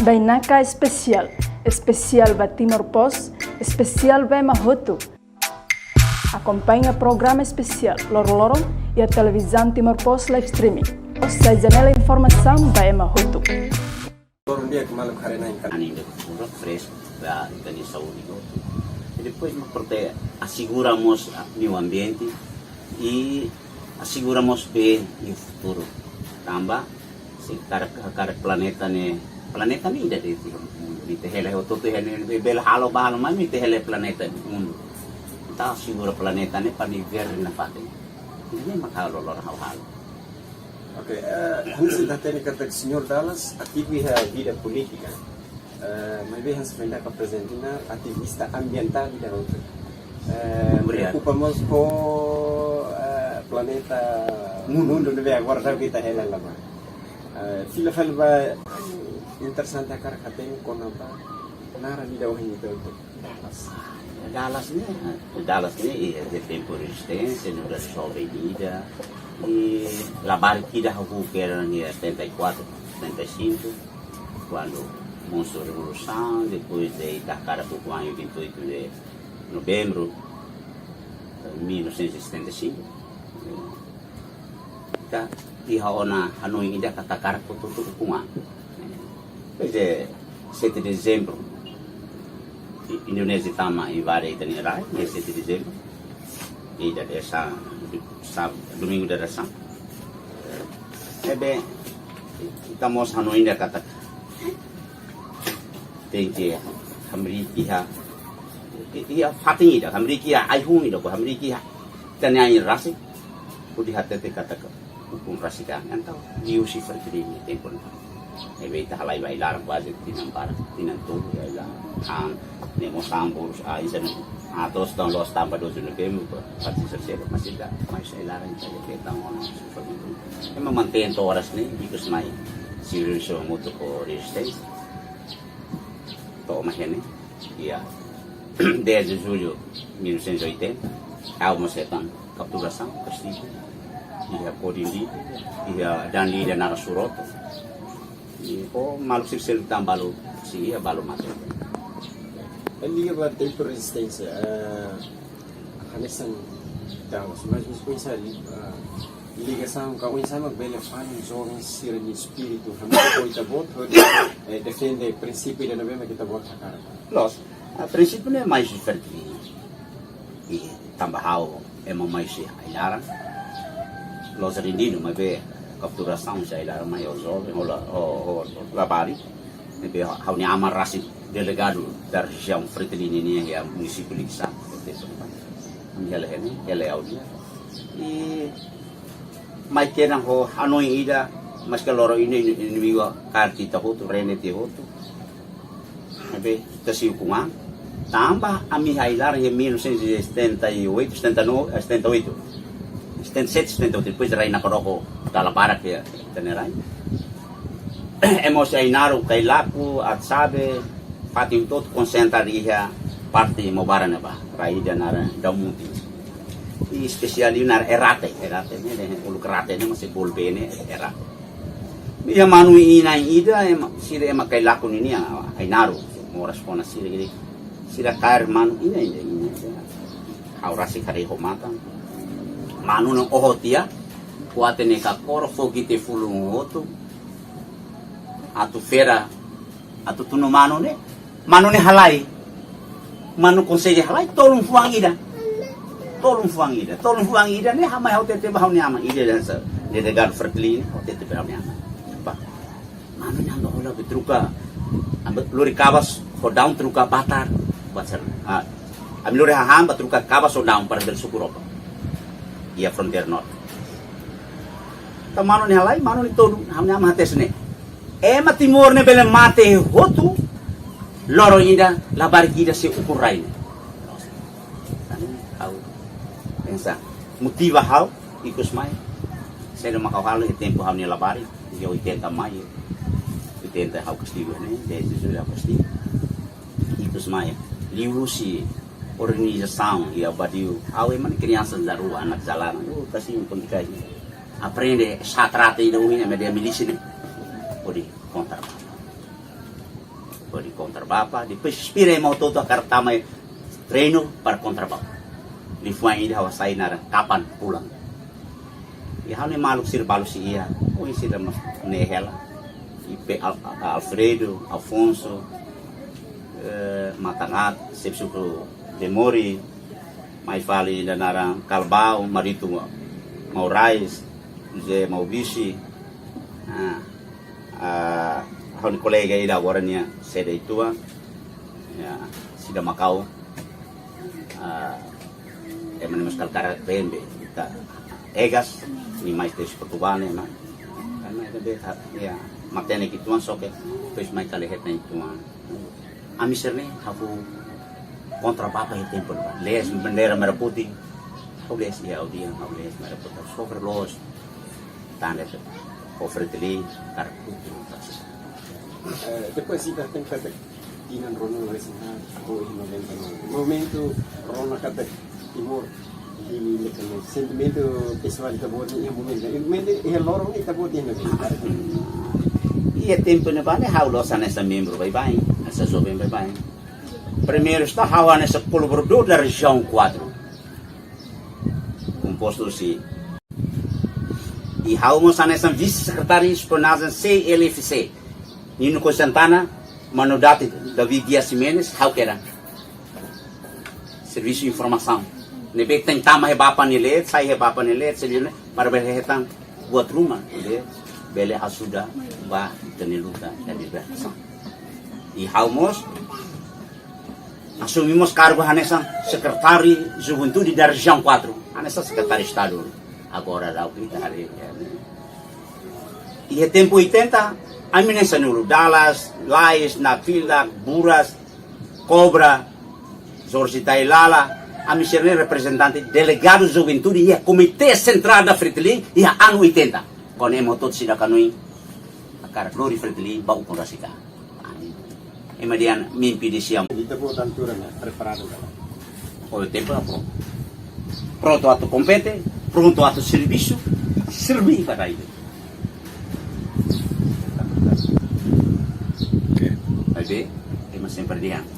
Bainaka especial, especial ba Timor Pos, especial ba Mahotu. Acompanha programa especial Loro e a televisão Timor Pos live streaming. Ouça a janela informação ba Mahotu. Todo dia que malam karena ikan. Ainda puro fresco da de saúde. E depois asseguramos o meio ambiente e asseguramos bem o futuro. Tambah se cara planeta ne ida di tehele o toto hene bel halo bahalo mami tehele planeta mundo. Tá segura planeta ne para viver na fate. Ini makalo lor halo. Ok, antes da técnica do Sr. Dallas, ativista vida política. Mas bem, Hans Fenda apresentar ativista ambiental da outra. Preocupamos com planeta mundo de agora já kita hela lama. Fila ba interessante akar kateng konapa nara di daw ini itu Dallas ni é de tempo resistência, não resolve vida. E a barquida que era em 74, 75, quando monstro revolução, depois de Dakar para o ano 28 de novembro de 1975. Tá, di haona Hanoi ida katakar ko tutu kuma. Pois é, 7 de dezembro, Indonésia tama invade Tanzânia, 7 de dezembro. E da dessa domingo da dessa. Bem, estamos Hanoi ida katak. Tem que Amerika ia fatin ida, Amerika ai hung ida ko Amerika Tanzânia rasi. Pudi hati katak hukum rasikan entau diu sifar kini tempon. Ebe ita halai bai larang wajib tinampar tinantu ya ang nemo sambur aisan atos tahun los tambah 2 November pati serselo masih dah masih larang saja kita mau sifar itu. Emang mantén horas ni because mai serius moto ko resistência. To mahene ia 10 de julho 1980 almoço setan capturação Castilho ia Kodindi ia Dandi dan Narasurot o malu sir tambalo si ia balo mate ali ba tempo resistência hanesan Dallas mas coisa ligação com o sama bela fan jovem ser de espírito hamil coita voto defende princípio de novembro que tá bota cara los a princípio é mais diferente e tambahau é mais ailara los rindino mas be capturação já ailara mais os jovens o labari be hau ni amar rasi delegado da região Fretilin ini ya município de São ela é o dia e mas que não ho Hanoi ida mas que loro ini viu carti tahutu renete hotu be tasiu kuma tambah ami ailara em 1978 79 78 77 depois de Reina Coroko dalam barak ya tenerai emosi ainaru kailaku at sabe fatim tot konsentar ia parte mobarana ba raida nara damuti e especial nar erate ne ulukrate ne masih bolbe ne erate ia manu ina ida sira ema kailaku ni ainaru mo respona sira kair manu ina aurasi kare homata manu no ohotia kuate ne ka koro fogite fulung oto atu fera atu tuno manu ne halai manu konseje halai tolong fuang ida ne hamai hote te bahau ni ama ida dan sa de degar Fretilin hote te bahau ni ama ba manu nang hola betruka ambet lori kabas ho down truka batar bacar amilore haham batruka kabas ho down para del sukuropa ia frontier north. Tamano ni halai, mano ni todo, hamnya mates ne. Ema timor ne bele mate hotu, loro ida la barquida se ukurai. Hau, pensa, motiva hau, ikus mai. Saya makau halo e tempo hamnya la bari, dia 80 mai. 80 hau Castilho ne, desde sudah pasti. Ikus mai, liusi organização e abadiu ao emang crianças da rua anak jalanan kasih pendidikan aprende satrate ida unya media milisi ne pode contar Pode contra bapa, depois espira mau todo a cartama treino para contra bapa. Di fuan ini hawa sai nara kapan pulang. Ya hal ni maluk sir balu si iya, o isi da nehela. Ipe Alfredo, Afonso, Matangat, Sepsuko Demori, mai fali da nara Calbao, Marito Maurais, José Maubici. Hal kolega ida waranya seda itu ya sida Macau mas kalkara pembe kita egas ni mais tes portugane na karena itu ya matene kituan soke pes mai kalehet na itu amiserne hafu kontra papa e tempo les bendera merah putih kau les ya audian kau les merah putih sofer los tanda ofreteli kartu Depois ida tem que tinan Ronaldo resina ko momento Ronaldo kata timur ini lekan sentimento pessoal tabor ni momento lorong ni tabor ni Ia tempo na bane haulosa nessa membro vai essa jovem vai primeiro está hawa nessa colaborador da região 4 composto si e haumos nessa vice-secretário esponasa CLFC Nino Santana, Manodati, David Dias Jimenez, how que era? Serviço de informação. Nebe tentama hebapa nele, sai hebapa nele, selene, para berhetan buat rumah, ele bele asuda ba teniluta da liberação. E haumos assumimos cargo hanessa secretário Juventude da região 4, hanessa secretário de Estado. Agora da autoridade. E é tempo 80 Amine Sanulu, Dallas, Lais, Napila, Buras, Cobra, Jorge Tailala, Amiserne representante, delegado de juventude e a Comitê Central da Fretilin e a ano 80. Quando é motor de Canui, a cara Glória Fretilin, bau com Rasica. E median mimpi de siam. Kita buat altura preparado. O tempo é pronto. Pronto a tu compete, pronto a tu serviço, servir para ele. Vai mas sempre diante.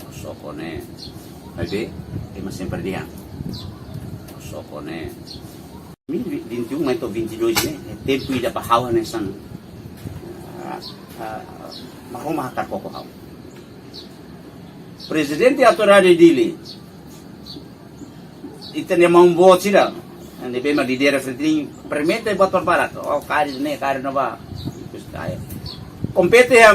Sokone, vai mas sempre diante. Sokone. 2021 atau 22 ni, tempo ida pahawa nessa marumah tak kokohau. Presidente autoridade dele, itene mau buat sila, ande bema di daerah Fretilin, permite buat perbarat, oh kari nova, kaya. Compete a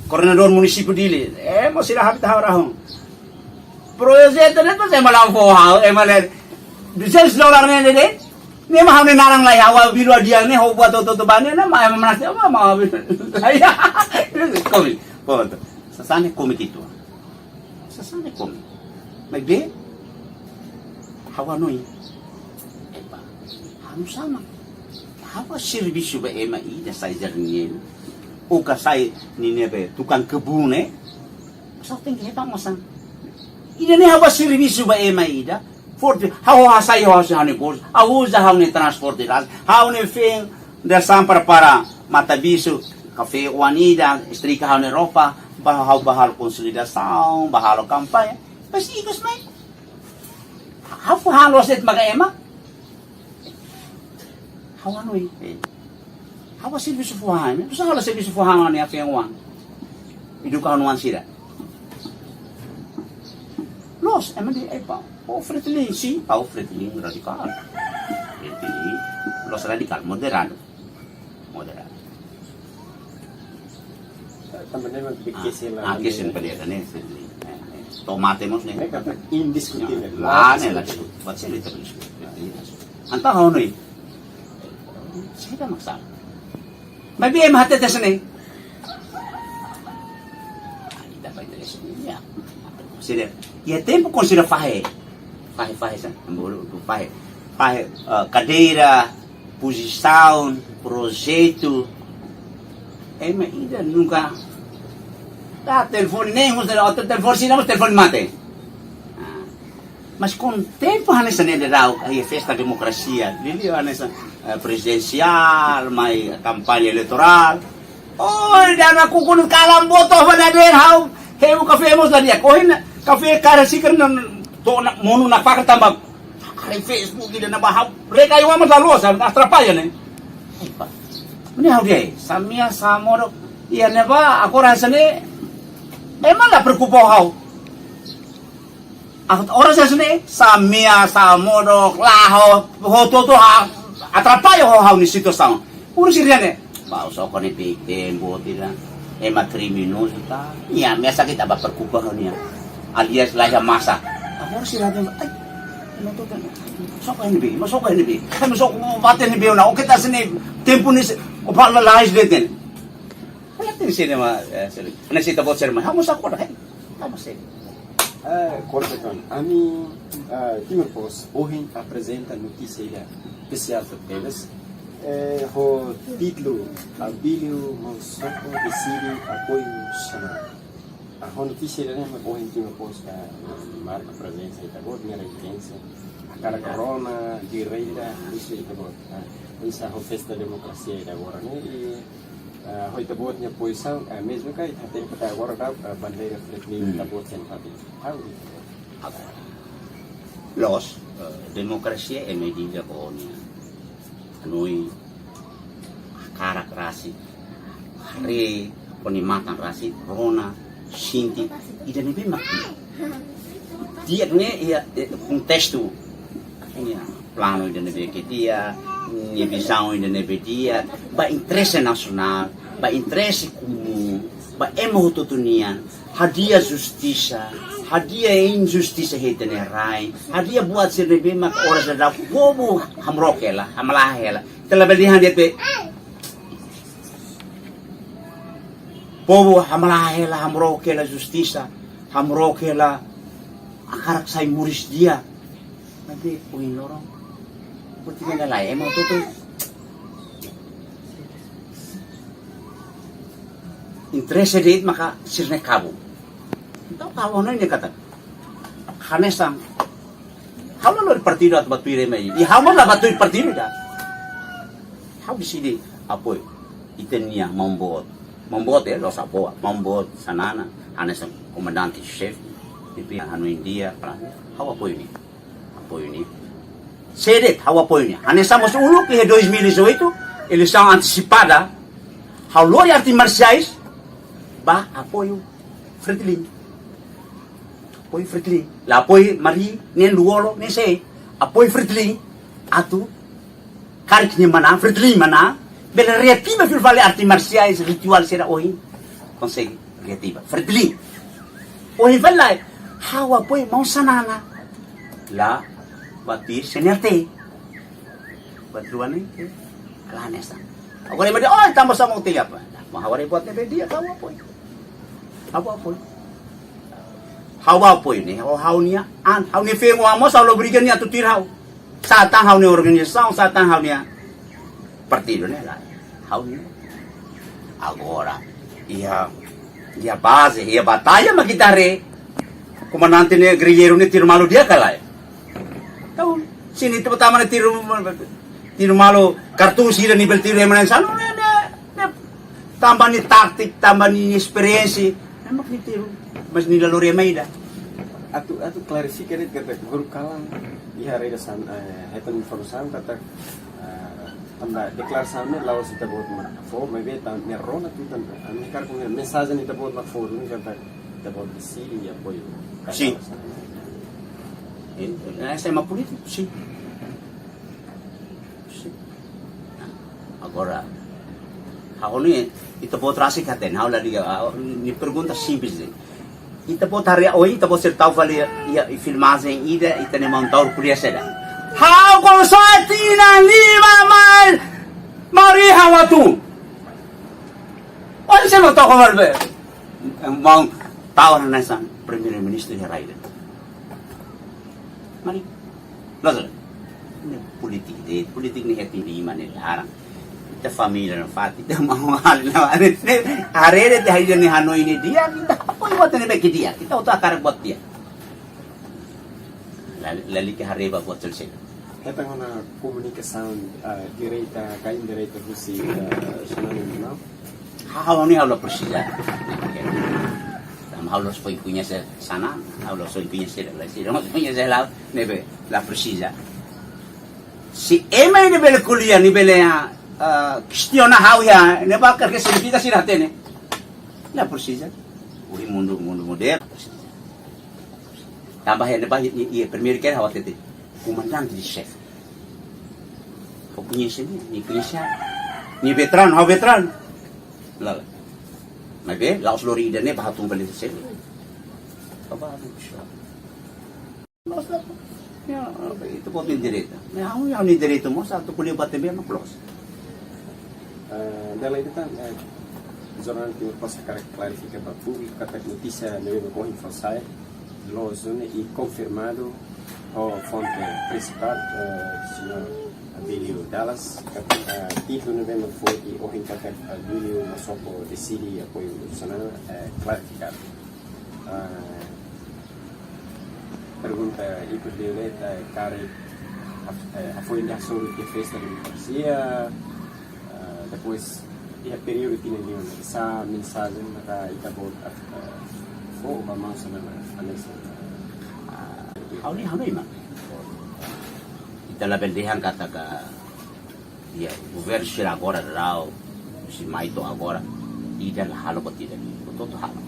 coordenador município dele. Mas sila habit harahong. Projeto na to sa malang fohaw, malang $200 na nede. Ni mahal ni narang lay hawa biru dia ni ho buat to bane na manas ma komi. Ponto. Sasane komi itu. Sasane komi. Magbe hawa noi. Epa. Hanu sama. Apa serviço ba ema ida sai jernil o kasai ni nebe tukang kebun sa tinggi heta mosan ida ne hawa serviço ba ema ida forte hawa sai hawa sa ne bos auza hawa ne transporte ras hawa ne fing da sampar para matabiso kafe wanida estrika hawa ne ropa bahal konsolidação bahal kampanye pasti ikos mai hawa halo set maga ema hawa noi hawa serviço fuhan tu sala serviço fuhan ni afi wan idukan wan sira los emang epa Fretilin si Fretilin radikal Fretilin los radikal moderado Teman-teman bikin lah kesen pada ni tomate mos ni indiscutible lah buat sila itu antah hawa noi saya dah maksa. May BM hati tes ni. Tidak baik dari sini ya. Sila. Ya tempo considera fahe san. Ambolo do fahe. Cadeira, posição, projeto. Mas ainda nunca. Telefone nem os telefone sila mas telefone mate. Mas com o tempo nessa nedau aí festa demokrasia, dili nessa presidencial, mai kampanye elektoral, Oh, dan aku kun kalam boto pada den hau. Heu ka famous lah dia. Kohin kafe karasikan to na mono na pakar tambak. Kare Facebook ida na bahau. Reka iwa mas lalu sa atrapaya ne. Ipa. Ini hau dia. Samia samoro. Iya ne ba aku rasane emang lah berkupo hau. Aku orang sasane samia samoro laho hoto to ha atrapaya hau ni situ sang. Urus siriane. Ba usah ko ni pikten botila. Criminoso ta. Iya, me sakit aba perkupahan niya. Alias laha masa. Ako si rado ay. Ano to kan? Masok ni bi, masok ni bi. Kami masok mo baten ni bi na. Okay ta sini tempo ni o pa la lahis deten. Wala tin sinema sir. Nasita bot sir man. Hamos ako na. Hamos eh. Correção. A mim, Timor Pos, hoje apresenta notícia especial para eles. O título, Abílio Monsoko decide apoio nacional. A notícia é que hoje Timor Pos marca presença e agora minha referência. A cara corona, direita, isso é agora. Isso é a festa da democracia agora, né? E hoje tabot niya posição, mesmo que até que agora a bandeira frente tabot sempre. Los demokrasia e medida ko niya. Anoi karak rasi. Hari penimatan rasi Rona Shinti ida ni bima. Dia ne ia contexto ini plano ida ne ke dia ni visão ida ne dia ba interesse nacional, ba interesse comum, ba emototunia, hadia justiça. Hadia injustiça hita ne rai. Hadia buat sirbe mak ora sada bobo hamrokela, hamlahela. Telabalihan dia pe. Bobo hamlahela, hamrokela justiça, hamrokela akarak sai muris dia. Nanti uin lorong. Berarti nggak lain emang tuh. Interesse dit maka sirne kabu. Então, kawan ini kata, hanesang, hawa lo partido at batuire mai, di hawa la batuire partido dah. Hawa sini apa? Itenia membuat ya, lo sapo, membuat sanana, hanesang komandante chef, di anu India, hawa apa ini? Apa ini? Sedet hawa apa ini? Hanesang masuk ulu ke 2018, eleição antecipada, hawa arti marciais, bah apoio Fretilin. Apoio Fretilin. La apoio Marie, nem Luolo, nem sei. Apoio Fretilin. Atu, karik ni mana, Fretilin mana. Bela reativa fil vale arti marciais ritual será hoje. Consegue reativa. Fretilin. Hoje vai lá. Hawa apoio mão sanana. La batir senerte. Batuan ni. Ala nesta. Agora ele oh, estamos a montar apa. Mahawari buat ni dia hawa apoio. Hawa apoio. Hawa po ini, hawa niya, hawa ni fengo amo sa lobrigan niya tutirhaw. Sa tang hawa ni organisasyon, sa tang hawa niya partido niya. Hawa niya. Agora, iya base, iya batalla magitare. Komandante ni guerrillero ni tiro malo dia kalay. Tahu, sini tu pertama ni tiro malo kartu sila ni bel tiro yang sano tambah ni taktik, tambah ni experience, memang ni tiro. Mas nilaluri may da. Atu klarifikasi kata guru kalang di hari desan heten informasi kata tanda deklarasi ni lawas kita buat mak for maybe tan nerona tu tan amikar kung mensagem ni kita buat mak for ni kata kita buat di sini ya boy. Si. Saya politik si. Agora ako ni ito po trasi katen haula diga ni pergunta simples din. Ita po taria oi, ita po sertau vale ia filmagem ida ita ne montar pulia seda. How ko sa tina lima mal mari hawatu. Oi se no to ko valbe. Mang tawar na san premier ministro ni Raida. Mari. Lazar. Ni politik ni hati lima ni larang. Ita família na fati, ita mahal na arere te hayo ni Hanoi ni dia, kita apa yang buat ni bagi dia, kita udah akaran buat dia. Lali ke hareba buat selesai. Kita ngana komunikasi direita kain direita Rusia senang no. Hau ni haulo persija. Haulo foi punya sana, haulo foi punya la sira, no punya nebe la persija. Si ema ni bele kuliah ni bele questiona hau ya, ne ba kerja sedikit sih ratene. La persija. Ui mundur modern. Tambah yang depan ia premier kan awak tete. Komandan di chef. Kau punya sini, ni punya siapa? Ni veteran, hau veteran. Lala. Nabe, laos lori ida ne bahatung balik sini. Apa ada siapa? Ya, itu potin direito. Ya, yang ni direito mo satu kuliah batem biar maklos. Dalam itu kan jornal que possa clarificar para o público que a notícia não é com informação, logo e confirmado a fonte principal, o senhor Abílio Dallas, que título não foi que o que Abílio não só decide apoio nacional clarificado. Pergunta e por Violeta, cara, a foi da sobre que fez a democracia, depois e a período tinha ali essa mensagem para itabot for vamos na anexo Hauni mah. Kita label dehan kata ka ya governo sira agora rao si mai to agora ida la halo boti dan to halo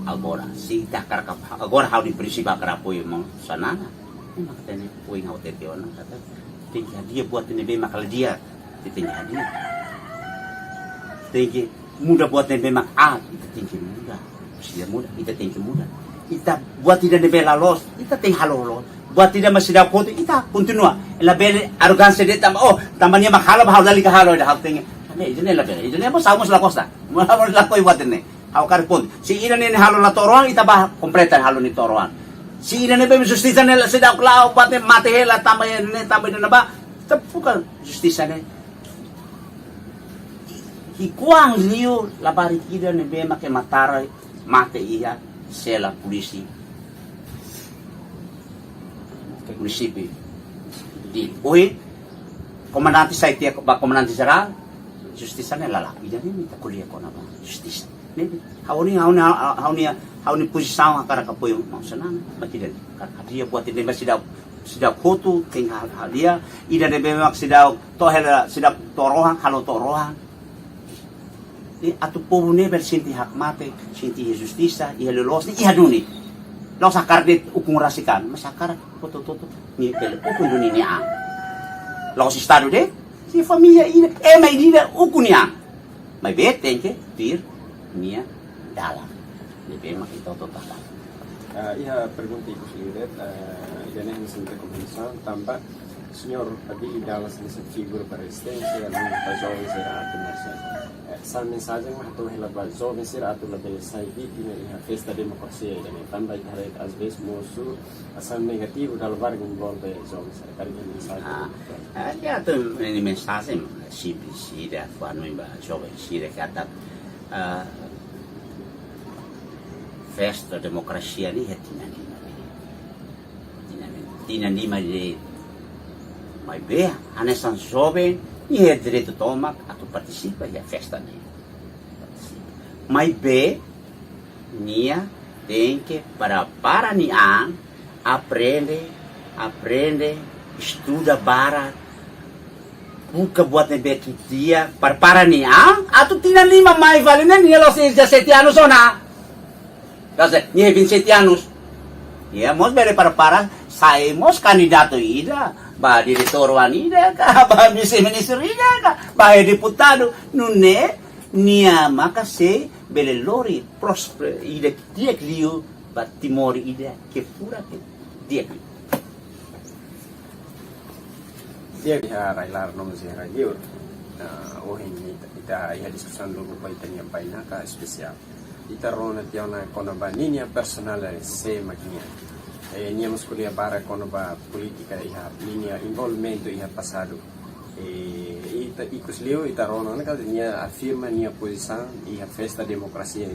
agora si takar ka agora hauni prinsip akar apoio mo sanana makata ni poing hau teteona kata tinggal dia buat ini be makal dia tinggal dia tinggi mudah buat memang kita tinggi mudah sudah mudah kita tinggi mudah kita buat tidak nebela los kita tinggi halo buat tidak masih dah foto kita continua la bele arrogancia de tamanya makhala bahau dali ka halo dah tinggi ane ini la bele ini apa sama la costa mau la koi buat ini hau kar pun si ina ni halo la toroan kita bah kompletan halo ni toroan si ina ni be justicia ni sedang klau buat mate hela tambah na ba bukan justicia ni Ikuang liu la barikida ne be make matara mate iya sela polisi. Munisipi. Di oi komandante sai tia ba komandante sara justisia ne lalaki jadi minta kuliah ko na ba justisia. Ne hauni posisão akara kapoyo mau senang mati dan dia buat ini masih dah foto tinggal dia ida ne be mak sidau tohela sidap torohan halo torohan atau povo never senti hak mate, senti justiça, ia lolos ni ia duni. Los akar de ukung rasikan, masakar foto ni bele ukung duni ni ang. Los estado de si família ida, mai ida ukung ni ang. Mai bet tenke tir nia dalam. Ni be mak ito total. Ia pergunta ibu Lidet, dan yang sendiri komentar tambah Senhor Abílio Dallas nessa figura para resistência, para jovens será essa mensagem mas tu relava jovens será tu label sai vítima e a festa democracia dan tambah tarik às vezes musuh asal negativo dalam warga envolve jovens kali ini mensagem ya tu ini mensagem simples ida fano ba jovens ida kata festa democracia ni tinanima de mas bem, a nessa jovem e é direito toma, a tu participa e a festa nem. Mas bem, nia tem que para niang aprende, estuda bara, buka buat nebe dia para niang, a tu tina 5 mais vale nem nia los 17 anos ona. Kasi nia 27 anos. Ya, mos bere para saimos candidato ida. Ba diretor wanida ka ba vice-ministro ida ka ba deputado nune nia makase bele lori prosper ida dia liu ba timori ida ke pura ke dia railar nomor si radio ini kita ia diskusan dulu pa itanya paina ka spesial ita rona tiona kono ba ninia personale se makinia nia muskulia bara kono ba politika iha linea involvimento iha passado ita ikus leo ita rono nia afirma nia posição iha festa democracia